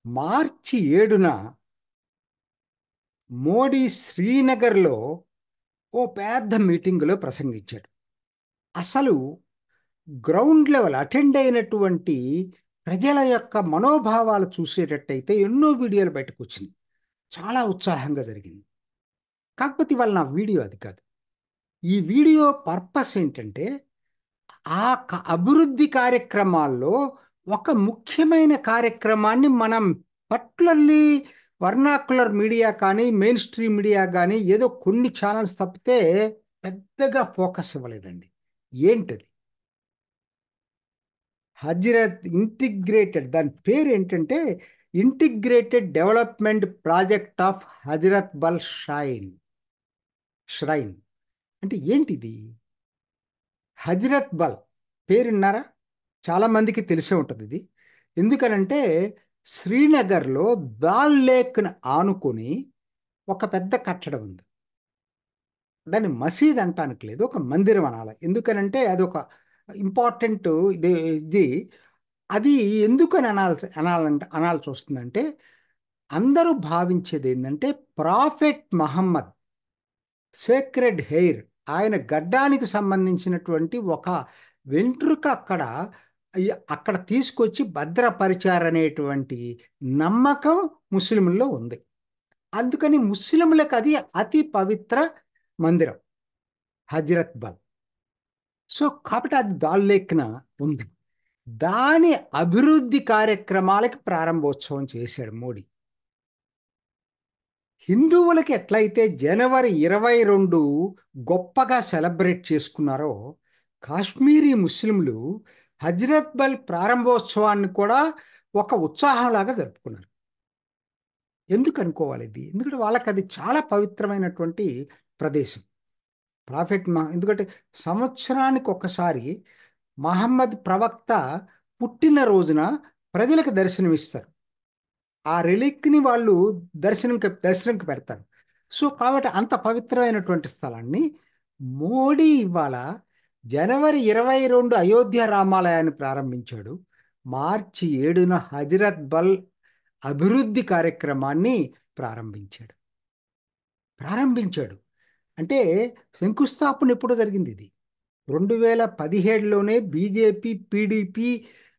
మార్చి 7న మోడీ శ్రీనగర్లో ఓ పెద్ద మీటింగులో ప్రసంగించాడు. అసలు గ్రౌండ్ లెవెల్ అటెండ్ అయినటువంటి ప్రజల యొక్క మనోభావాలు చూసేటట్టయితే ఎన్నో వీడియోలు బయటకు వచ్చినాయి. చాలా ఉత్సాహంగా జరిగింది. కాకపోతే ఇవాళ నా వీడియో అది కాదు. ఈ వీడియో పర్పస్ ఏంటంటే అభివృద్ధి కార్యక్రమాల్లో ఒక ముఖ్యమైన కార్యక్రమాన్ని మనం పర్టికులర్లీ వర్నాకులర్ మీడియా కానీ మెయిన్ స్ట్రీమ్ మీడియా కానీ ఏదో కొన్ని ఛానల్స్ తప్పితే పెద్దగా ఫోకస్ ఇవ్వలేదండి. ఏంటది? హజరత్ ఇంటిగ్రేటెడ్, దాని పేరు ఏంటంటే integrated development project of Hazrat Bal shrine. అంటే ఏంటిది? హజరత్ బల్ పేరున్నారా? చాలా మందికి తెలిసే ఉంటుంది ఇది. ఎందుకనంటే శ్రీనగర్లో దాల్ లేక్ను ఆనుకొని ఒక పెద్ద కట్టడం ఉంది. దాన్ని మసీద్ అంటానికి లేదు, ఒక మందిరం అనాలి. ఎందుకనంటే అది ఒక ఇంపార్టెంట్ ఇది. అది ఎందుకని అనాల్సి వస్తుందంటే అందరూ భావించేది ఏంటంటే ప్రాఫెట్ మహమ్మద్ సేక్రెడ్ హెయిర్, ఆయన గడ్డానికి సంబంధించినటువంటి ఒక వెంట్రుక అక్కడ తీసుకొచ్చి భద్రపరిచారనేటువంటి నమ్మకం ముస్లింల్లో ఉంది. అందుకని ముస్లింలకు అది అతి పవిత్ర మందిరం హజరత్ బల్. సో కాబట్టి అది దాల్ లేక్న ఉంది. దాని అభివృద్ధి కార్యక్రమాలకి ప్రారంభోత్సవం చేశాడు మోడీ. హిందువులకి ఎట్లయితే జనవరి 22 గొప్పగా సెలబ్రేట్ చేసుకున్నారో, కాశ్మీరీ ముస్లింలు హజ్రత్ బల్ ప్రారంభోత్సవాన్ని కూడా ఒక ఉత్సాహంలాగా జరుపుకున్నారు. ఎందుకు అనుకోవాలి ఇది? ఎందుకంటే వాళ్ళకి అది చాలా పవిత్రమైనటువంటి ప్రదేశం. ఎందుకంటే సంవత్సరానికి ఒకసారి మహమ్మద్ ప్రవక్త పుట్టిన రోజున ప్రజలకు దర్శనమిస్తారు. ఆ రిలిక్ని వాళ్ళు దర్శనంకి పెడతారు. సో కాబట్టి అంత పవిత్రమైనటువంటి స్థలాన్ని మోడీ ఇవాళ జనవరి 22 అయోధ్య రామాలయాన్ని ప్రారంభించాడు. మార్చి 7న హజరత్ బల్ అభివృద్ధి కార్యక్రమాన్ని ప్రారంభించాడు. అంటే శంకుస్థాపన ఎప్పుడో జరిగింది ఇది. 2017లోనే బీజేపీ పీడీపీ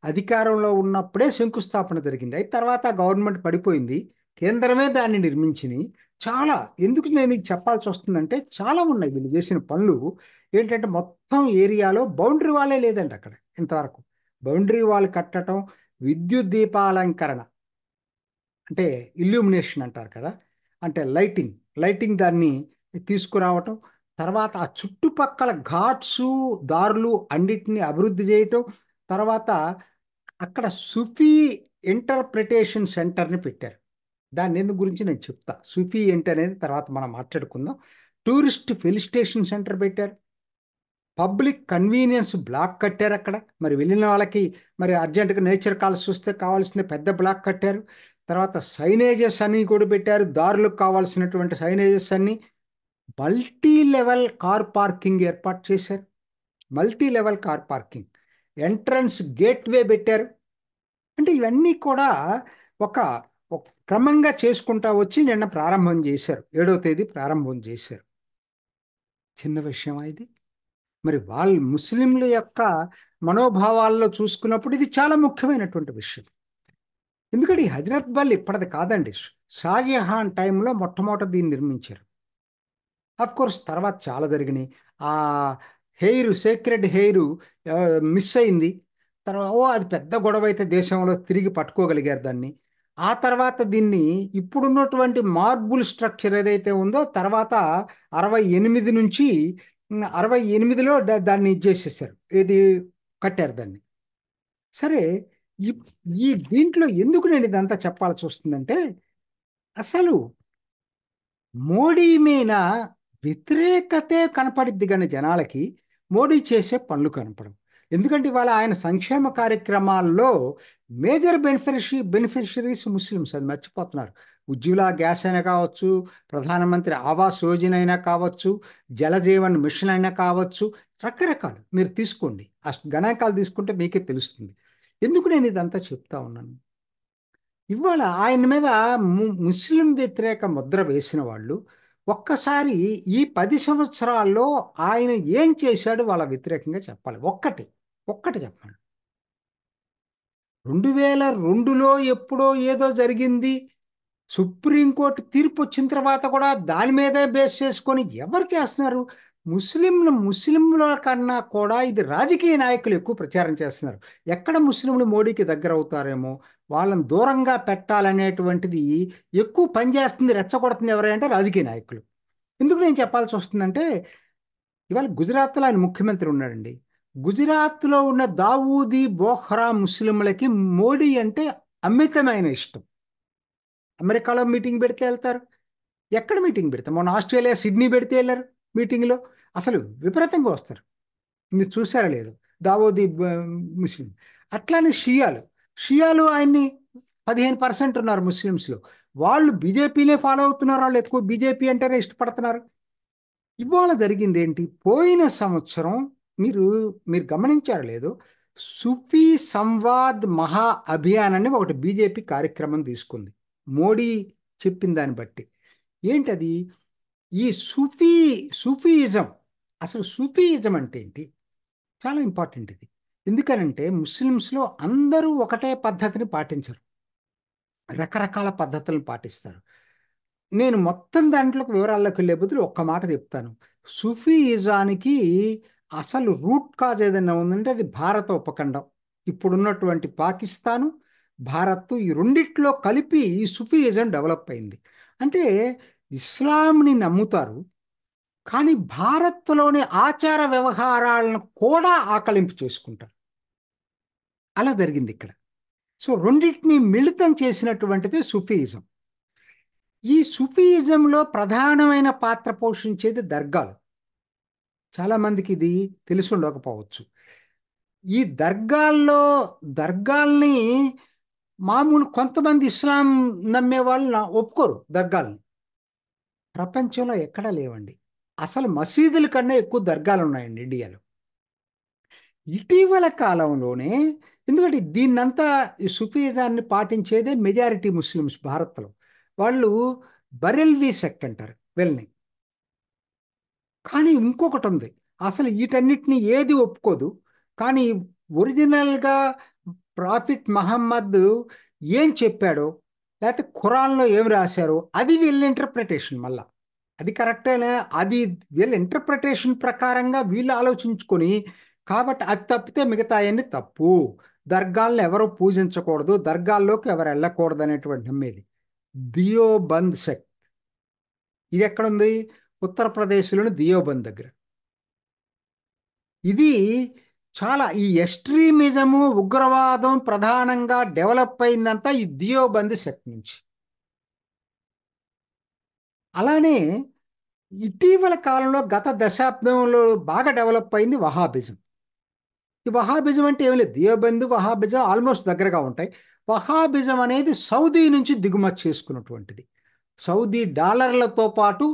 అధికారంలో ఉన్నప్పుడే శంకుస్థాపన జరిగింది. అయితే తర్వాత గవర్నమెంట్ పడిపోయింది, కేంద్రమే దాన్ని నిర్మించింది. చాలా ఎందుకు నేను ఇది చెప్పాల్సి వస్తుందంటే చాలా ఉన్నాయి వీళ్ళు చేసిన పనులు. ఏంటంటే మొత్తం ఏరియాలో బౌండరీ వాలే లేదండి అక్కడ ఇంతవరకు. బౌండరీ వాల్ కట్టడం, విద్యుత్ దీపాలంకరణ అంటే ఇల్యూమినేషన్ అంటారు కదా, అంటే లైటింగ్ దాన్ని తీసుకురావటం, తర్వాత ఆ చుట్టుపక్కల ఘాట్స్ దారులు అన్నిటినీ అభివృద్ధి చేయటం, తర్వాత అక్కడ సుఫీ ఇంటర్ప్రిటేషన్ సెంటర్ని పెట్టారు. దాని ఎందుకు గురించి నేను చెప్తా. సుఫీ ఏంటి అనేది తర్వాత మనం మాట్లాడుకుందాం. టూరిస్ట్ ఫెలిస్టేషన్ సెంటర్ పెట్టారు. పబ్లిక్ కన్వీనియన్స్ బ్లాక్ కట్టారు అక్కడ. మరి వెళ్ళిన వాళ్ళకి మరి అర్జెంటుగా నేచర్ కాల్స్ చూస్తే కావాల్సిన పెద్ద బ్లాక్ కట్టారు. తర్వాత సైనేజెస్ అన్ని కూడా పెట్టారు. దారులకు కావాల్సినటువంటి సైనేజెస్ అన్ని. మల్టీ లెవెల్ కార్ పార్కింగ్ ఏర్పాటు చేశారు. Multi level car parking, entrance gateway పెట్టారు. అంటే ఇవన్నీ కూడా ఒక ఒక క్రమంగా చేసుకుంటా వచ్చి నిన్న ప్రారంభం చేశారు. 7వ తేదీ ప్రారంభం చేశారు. చిన్న విషయమా ఇది? మరి వాళ్ళు ముస్లింల యొక్క మనోభావాల్లో చూసుకున్నప్పుడు ఇది చాలా ముఖ్యమైనటువంటి విషయం. ఎందుకంటే ఈ హజరత్ బల్ ఇప్పటిది కాదండి. షాజహాన్ టైంలో మొట్టమొదట దీన్ని నిర్మించారు. కోర్స్ తర్వాత చాలా జరిగినాయి. ఆ సేక్రెడ్ హెయిర్ మిస్ అయింది. తర్వాత అది పెద్ద గొడవ అయితే దేశంలో తిరిగి పట్టుకోగలిగారు దాన్ని. ఆ తర్వాత దీన్ని ఇప్పుడున్నటువంటి మార్బుల్ స్ట్రక్చర్ ఏదైతే ఉందో తర్వాత 68 నుంచి 68లో దాన్ని ఇచ్చేసేసారు. ఇది కట్టారు దాన్ని. సరే, ఈ ఈ దీంట్లో ఎందుకు నేను ఇదంతా చెప్పాల్సి వస్తుందంటే అసలు మోడీ మీద వ్యతిరేకతే కనపడిద్ది కానీ జనాలకి మోడీ చేసే పనులు కనపడవు. ఎందుకంటే ఇవాళ ఆయన సంక్షేమ కార్యక్రమాల్లో మేజర్ బెనిఫిషరీస్ ముస్లిమ్స్, అది మర్చిపోతున్నారు. ఉజ్వల గ్యాస్ అయినా కావచ్చు, ప్రధానమంత్రి ఆవాస్ యోజన అయినా కావచ్చు, జలజీవన్ మిషన్ అయినా కావచ్చు, రకరకాలు మీరు తీసుకోండి. ఆ గణాంకాలు తీసుకుంటే మీకే తెలుస్తుంది. ఎందుకు నేను ఇదంతా చెప్తా ఉన్నాను? ఇవాళ ఆయన మీద ముస్లిం వ్యతిరేక ముద్ర వేసిన వాళ్ళు ఒక్కసారి ఈ 10 సంవత్సరాల్లో ఆయన ఏం చేశాడు వాళ్ళ వ్యతిరేకంగా చెప్పాలి. ఒక్కటి ఒక్కటి చెప్పండి. 2002లో ఎప్పుడో ఏదో జరిగింది. సుప్రీంకోర్టు తీర్పు వచ్చిన తర్వాత కూడా దాని మీదే బేస్ చేసుకొని ఎవరు చేస్తున్నారు? ముస్లింల కన్నా కూడా ఇది రాజకీయ నాయకులు ఎక్కువ ప్రచారం చేస్తున్నారు. ఎక్కడ ముస్లింలు మోడీకి దగ్గర అవుతారేమో వాళ్ళని దూరంగా పెట్టాలనేటువంటిది ఎక్కువ పనిచేస్తుంది, రెచ్చగొడుతుంది ఎవరంటే రాజకీయ నాయకులు. ఎందుకు నేను చెప్పాల్సి వస్తుందంటే ఇవాళ గుజరాత్లో ఆయన ముఖ్యమంత్రి ఉన్నాడండి. గుజరాత్లో ఉన్న దావూదీ బోహ్రా ముస్లింలకి మోడీ అంటే అమితమైన ఇష్టం. అమెరికాలో మీటింగ్ పెడితే వెళ్తారు. ఎక్కడ మీటింగ్ పెడతాం? మొన్న ఆస్ట్రేలియా సిడ్నీ పెడితే వెళ్ళారు మీటింగ్లో. అసలు విపరీతంగా వస్తారు. మీరు చూసారా లేదు? దావోదీ ముస్లిం. అట్లానే షియాలు ఆయన్ని 15% ఉన్నారు ముస్లిమ్స్లో. వాళ్ళు బీజేపీనే ఫాలో అవుతున్నారు. వాళ్ళు ఎక్కువ బీజేపీ అంటేనే ఇష్టపడుతున్నారు. ఇవాళ జరిగింది ఏంటి? పోయిన సంవత్సరం మీరు మీరు గమనించారు లేదు, సుఫీ సంవాద్ మహా అభియాన్ అని ఒకటి బీజేపీ కార్యక్రమం తీసుకుంది మోడీ చెప్పిన దాన్ని బట్టి. ఏంటది? ఈ సూఫీయిజం. అసలు సూఫీయిజం అంటే ఏంటి? చాలా ఇంపార్టెంట్ ఇది. ఎందుకనంటే ముస్లిమ్స్లో అందరూ ఒకటే పద్ధతిని పాటించరు, రకరకాల పద్ధతులను పాటిస్తారు. నేను మొత్తం దాంట్లోకి వివరాల్లోకి వెళ్ళే బదులు ఒక్క మాట చెప్తాను. సూఫీయిజానికి అసలు రూట్ కాజ్ ఏదైనా ఉందంటే అది భారత ఉపఖండం. ఇప్పుడున్నటువంటి పాకిస్తాను, భారత్, ఈ రెండిట్లో కలిపి ఈ సూఫీయిజం డెవలప్ అయింది. అంటే ఇస్లాంని నమ్ముతారు, కానీ భారత్లోని ఆచార వ్యవహారాలను కూడా ఆకలింపు చేసుకుంటారు. అలా జరిగింది ఇక్కడ. సో రెండింటిని మిళితం చేసినటువంటిది సూఫీయిజం. ఈ సూఫీయిజంలో ప్రధానమైన పాత్ర పోషించేది దర్గాలు. చాలామందికి ఇది తెలిసి ఉండకపోవచ్చు. ఈ దర్గాల్ని మామూలు కొంతమంది ఇస్లాం నమ్మే వాళ్ళు ఒప్పుకోరు దర్గాల్ని. ప్రపంచంలో ఎక్కడా లేవండి. అసలు మసీదుల కన్నా ఎక్కువ దర్గాలు ఉన్నాయండి ఇండియాలో. ఇటీవల కాలంలోనే, ఎందుకంటే దీన్నంతా ఈ సుఫీజాన్ని పాటించేదే మెజారిటీ ముస్లిమ్స్ భారత్లో. వాళ్ళు బరెల్వీ సెక్ట్ అంటారు వీళ్ళని. కానీ ఇంకొకటి ఉంది, అసలు వీటన్నిటిని ఏది ఒప్పుకోదు. కానీ ఒరిజినల్గా ప్రాఫిట్ మహమ్మద్ ఏం చెప్పాడో, లేకపోతే ఖురాన్లో ఏం రాశారో అది వీళ్ళ ఇంటర్ప్రిటేషన్. మళ్ళా అది కరెక్టేనా, అది వీళ్ళ ఇంటర్ప్రిటేషన్ ప్రకారంగా వీళ్ళు ఆలోచించుకొని, కాబట్టి అది తప్పితే మిగతా అన్ని తప్పు. దర్గాలను ఎవరు పూజించకూడదు, దర్గాల్లోకి ఎవరు వెళ్ళకూడదు అనేటువంటి నమ్మేది దియోబంద్ సెక్ట్. ఇది ఎక్కడుంది? ఉత్తరప్రదేశ్లోని దియోబంద్ దగ్గర. ఇది చాలా ఈ ఎక్స్ట్రీమిజము, ఉగ్రవాదం ప్రధానంగా డెవలప్ అయిందంతా ఈ దియోబంద్ సెక్ట్ నుంచి. అలానే ఇటీవల కాలంలో గత దశాబ్దంలో బాగా డెవలప్ అయింది వహాబిజం. ఈ వహాబిజం అంటే ఏమి లేదు, దియోబంద్ వహాబిజం ఆల్మోస్ట్ దగ్గరగా ఉంటాయి. వహాబిజం అనేది సౌదీ నుంచి దిగుమతి చేసుకున్నటువంటిది, సౌదీ డాలర్లతో పాటు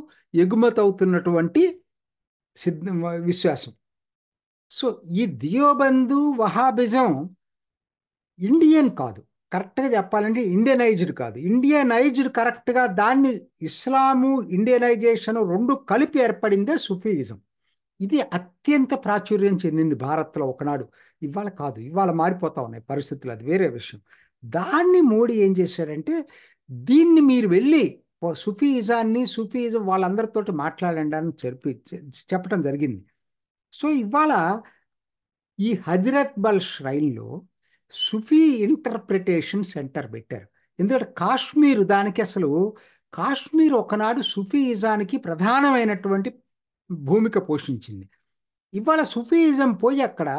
ఎగుమతి అవుతున్నటువంటి విశ్వాసం. సో ఈ దియోబంద్ వహాబిజం ఇండియన్ కాదు, కరెక్ట్గా చెప్పాలంటే ఇండియనైజ్డ్ కాదు. ఇండియనైజ్డ్ కరెక్ట్గా దాన్ని ఇస్లాము ఇండియనైజేషన్ రెండు కలిపి ఏర్పడిందే సుఫీయిజం. ఇది అత్యంత ప్రాచుర్యం చెందింది భారత్లో ఒకనాడు. ఇవాళ కాదు, ఇవాళ మారిపోతా ఉన్నాయి పరిస్థితులు, అది వేరే విషయం. దాన్ని మోడీ ఏం చేశారంటే, దీన్ని మీరు వెళ్ళి సూఫీయిజం వాళ్ళందరితోటి మాట్లాడండి అని చెప్పడం జరిగింది. సో ఇవాళ ఈ హజరత్ బల్ ష్రైన్లో సుఫీ ఇంటర్ప్రిటేషన్ సెంటర్ పెట్టారు. ఎందుకంటే కాశ్మీర్ ఒకనాడు సుఫీయిజానికి ప్రధానమైనటువంటి భూమిక పోషించింది. ఇవాళ సుఫీయిజం పోయి అక్కడ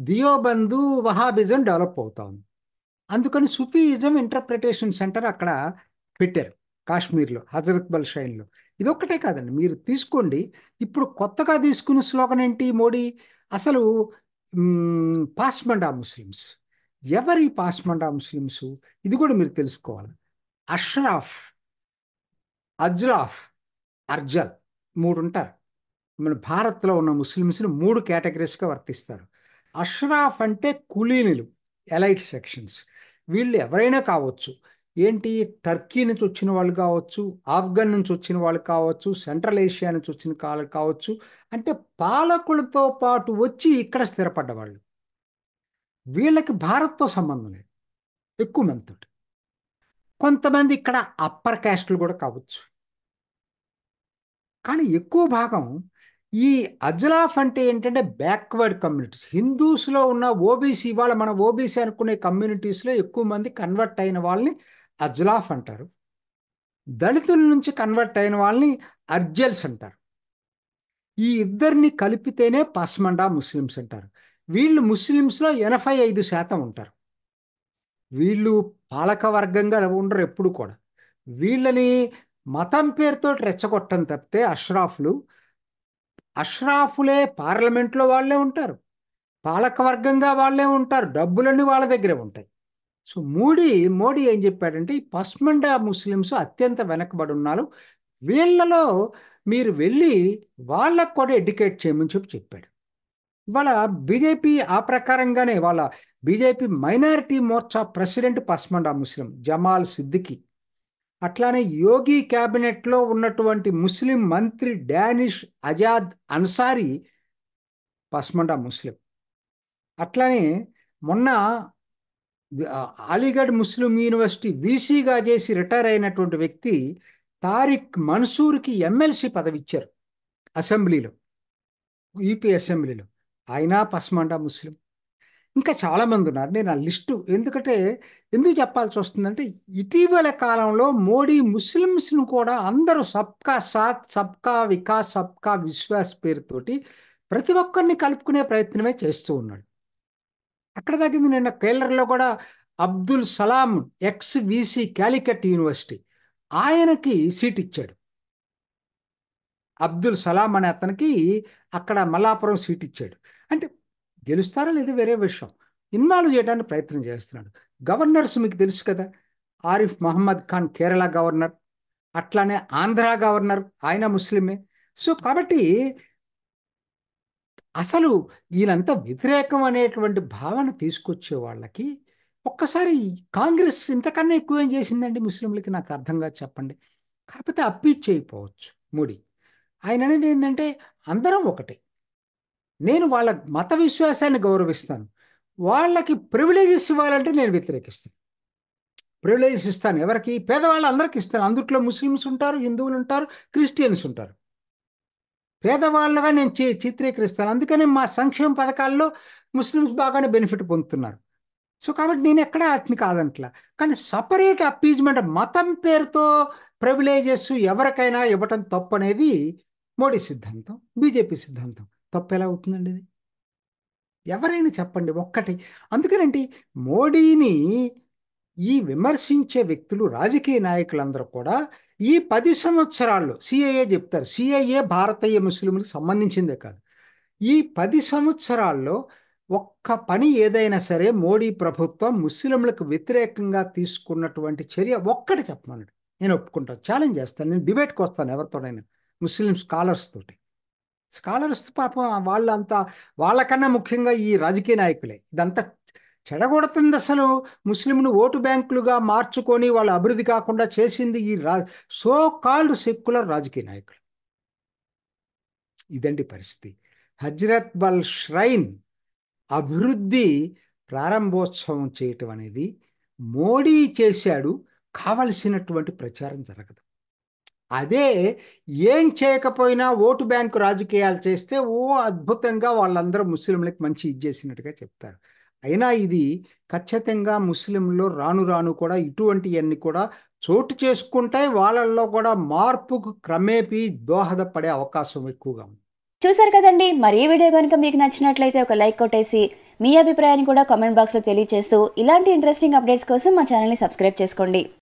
దియోబంద్ వహాబిజం డెవలప్ అవుతా ఉంది. అందుకని సుఫీయిజం ఇంటర్ప్రిటేషన్ సెంటర్ అక్కడ పెట్టారు కాశ్మీర్లో, హజరత్ బల్ ష్రైన్లో. ఇదొక్కటే కాదండి, మీరు తీసుకోండి. ఇప్పుడు కొత్తగా తీసుకున్న స్లోగన్ ఏంటి మోడీ? అసలు పాస్మండా ముస్లిమ్స్. ఎవరి పాస్మండా ముస్లిమ్స్? ఇది కూడా మీరు తెలుసుకోవాలి. అష్రాఫ్, అజ్రాఫ్, అర్జల్, మూడు ఉంటారు. మన భారత్లో ఉన్న ముస్లిమ్స్ని మూడు కేటగిరీస్గా వర్తిస్తారు. అష్రాఫ్ అంటే కులీనులు, ఎలైట్ సెక్షన్స్. వీళ్ళు ఎవరైనా కావచ్చు. ఏంటి, టర్కీ నుంచి వచ్చిన వాళ్ళు కావచ్చు, ఆఫ్ఘన్ నుంచి వచ్చిన వాళ్ళు కావచ్చు, సెంట్రల్ ఏషియా నుంచి వచ్చిన వాళ్ళు కావచ్చు. అంటే పాలకులతో పాటు వచ్చి ఇక్కడ స్థిరపడ్డ వాళ్ళు. వీళ్ళకి భారత్తో సంబంధం లేదు ఎక్కువ మందితో. కొంతమంది ఇక్కడ అప్పర్ క్యాస్ట్లు కూడా కావచ్చు. కానీ ఎక్కువ భాగం ఈ అజ్లాఫ్ అంటే ఏంటంటే బ్యాక్వర్డ్ కమ్యూనిటీస్. హిందూస్లో ఉన్న ఓబీసీ, ఇవాళ మన ఓబీసీ అనుకునే కమ్యూనిటీస్లో ఎక్కువ మంది కన్వర్ట్ అయిన వాళ్ళని అజ్లాఫ్ అంటారు. దళితుల నుంచి కన్వర్ట్ అయిన వాళ్ళని అర్జల్స్ అంటారు. ఈ ఇద్దరిని కలిపితేనే పస్మండా ముస్లిమ్స్ అంటారు. వీళ్ళు ముస్లిమ్స్లో 85% ఉంటారు. వీళ్ళు పాలక వర్గంగా ఉండరు ఎప్పుడు కూడా. వీళ్ళని మతం పేరుతో రెచ్చగొట్టం తప్పితే అష్రాఫులే పార్లమెంట్లో వాళ్ళే ఉంటారు, పాలక వర్గంగా వాళ్ళే ఉంటారు, డబ్బులన్నీ వాళ్ళ దగ్గరే ఉంటాయి. సో మోడీ ఏం చెప్పాడంటే ఈ పస్మండా ముస్లిమ్స్ అత్యంత వెనకబడి ఉన్నారు, వీళ్ళలో మీరు వెళ్ళి వాళ్ళకు కూడా ఎడ్యుకేట్ చేయమని చెప్పాడు. ఇవాళ బీజేపీ ఆ ప్రకారంగానే వాళ్ళ బీజేపీ మైనారిటీ మోర్చా ప్రెసిడెంట్ పస్మండా ముస్లిం జమాల్ సిద్దికి. అట్లానే యోగి క్యాబినెట్లో ఉన్నటువంటి ముస్లిం మంత్రి డానిష్ అజాద్ అన్సారీ పస్మండా ముస్లిం. అట్లానే మొన్న అలీగఢ్ ముస్లిం యూనివర్సిటీ వీసీగా చేసి రిటైర్ అయినటువంటి వ్యక్తి తారిక్ మన్సూర్కి ఎమ్మెల్సీ పదవి ఇచ్చారు అసెంబ్లీలో, యూపీ అసెంబ్లీలో. ఆయన పస్మండా ముస్లిం. ఇంకా చాలామంది ఉన్నారు. నేను ఆ లిస్టు ఎందుకు చెప్పాల్సి వస్తుందంటే ఇటీవల కాలంలో మోడీ ముస్లిమ్స్ను కూడా అందరూ సబ్కా సాత్ సబ్కా వికాస్ సబ్కా విశ్వాస్ పేరుతోటి ప్రతి ఒక్కరిని కలుపుకునే ప్రయత్నమే చేస్తూ ఉన్నాడు. అక్కడ తగ్గింది. నిన్న కేరళలో కూడా Abdul Salam X VC Calicut university, ఆయనకి సీట్ ఇచ్చాడు. అబ్దుల్ సలాం అనే అతనికి అక్కడ మల్లాపురం సీట్ ఇచ్చాడు. అంటే గెలుస్తారా లేదా వేరే విషయం, ఇన్వాల్వ్ చేయడానికి ప్రయత్నం చేస్తున్నాడు. గవర్నర్స్ మీకు తెలుసు కదా, ఆరిఫ్ మహమ్మద్ ఖాన్ కేరళ గవర్నర్, అట్లానే ఆంధ్ర గవర్నర్ ఆయన ముస్లిమే. సో కాబట్టి అసలు ఈయనంతా వ్యతిరేకం అనేటువంటి భావన తీసుకొచ్చే వాళ్ళకి ఒక్కసారి కాంగ్రెస్ ఇంతకన్నా ఎక్కువ ఏం చేసిందండి ముస్లింలకి, నాకు అర్థంగా చెప్పండి. కాకపోతే అప్పీల్ చేయకపోవచ్చు మోడీ. ఆయన అనేది ఏంటంటే అందరం ఒకటే, నేను వాళ్ళ మత విశ్వాసాన్ని గౌరవిస్తాను, వాళ్ళకి ప్రివిలేజెస్ ఇవ్వాలంటే నేను వ్యతిరేకిస్తాను. ప్రివిలేజెస్ ఇస్తాను ఎవరికి? పేదవాళ్ళు అందరికి ఇస్తాను. అందుట్లో ముస్లిమ్స్ ఉంటారు, హిందువులు ఉంటారు, క్రిస్టియన్స్ ఉంటారు. పేదవాళ్ళగా నేను చిత్రీకరిస్తాను. అందుకని మా సంక్షేమ పథకాల్లో ముస్లిమ్స్ బాగానే బెనిఫిట్ పొందుతున్నారు. సో కాబట్టి నేను ఎక్కడ వాటిని కాదంట్లా. కానీ సపరేట్ అప్పీజ్మెంట్ మతం పేరుతో ప్రివిలేజెస్ ఎవరికైనా ఇవ్వటం తప్పు అనేది మోడీ సిద్ధాంతం, బీజేపీ సిద్ధాంతం. తప్పు ఎలా అవుతుందండి ఇది? ఎవరైనా చెప్పండి ఒక్కటి. అందుకనంటే మోడీని ఈ విమర్శించే వ్యక్తులు, రాజకీయ నాయకులందరూ కూడా ఈ 10 సంవత్సరాల్లో సిఐఏ చెప్తారు, సిఐఏ భారతీయ ముస్లింలకు సంబంధించిందే కాదు, ఈ 10 సంవత్సరాల్లో ఒక్క పని ఏదైనా సరే మోడీ ప్రభుత్వం ముస్లింలకు వ్యతిరేకంగా తీసుకున్నటువంటి చర్య ఒక్కటి చెప్పమన్నాడు, నేను ఒప్పుకుంటాను, ఛాలెంజ్ చేస్తాను, నేను డిబేట్కి వస్తాను ఎవరితోనైనా, ముస్లిం స్కాలర్స్ తోటి. స్కాలర్స్ పాపం వాళ్ళకన్నా ముఖ్యంగా ఈ రాజకీయ నాయకులే ఇదంతా చెడగొడుతుంది. అసలు ముస్లింను ఓటు బ్యాంకులుగా మార్చుకొని వాళ్ళు అభివృద్ధి కాకుండా చేసింది ఈ సో కాల్డ్ సెక్యులర్ రాజకీయ నాయకులు. ఇదండి పరిస్థితి. హజ్రత్ బల్ ష్రైన్ అభివృద్ధి ప్రారంభోత్సవం చేయటం అనేది మోడీ చేశాడు, కావలసినటువంటి ప్రచారం జరగదు. అదే ఏం చేయకపోయినా ఓటు బ్యాంకు రాజకీయాలు చేస్తే అద్భుతంగా వాళ్ళందరూ ముస్లింలకు మంచి ఇచ్చేసినట్టుగా చెప్తారు. అయినా ఇది ఖచ్చితంగా ముస్లింలో రాను రాను కూడా ఇటువంటివన్నీ కూడా చోటు చేసుకుంటాయి. వాళ్ళల్లో కూడా మార్పుకు క్రమేపీ దోహదపడే అవకాశం ఎక్కువగా ఉంది. చూసారు కదండి. మరి ఈ వీడియో కనుక మీకు నచ్చినట్లయితే ఒక లైక్ కొట్టేసి మీ అభిప్రాయాన్ని కూడా కామెంట్ బాక్స్లో తెలియజేస్తూ ఇలాంటి ఇంట్రెస్టింగ్ అప్డేట్స్ కోసం మా ఛానల్ని సబ్స్క్రైబ్ చేసుకోండి.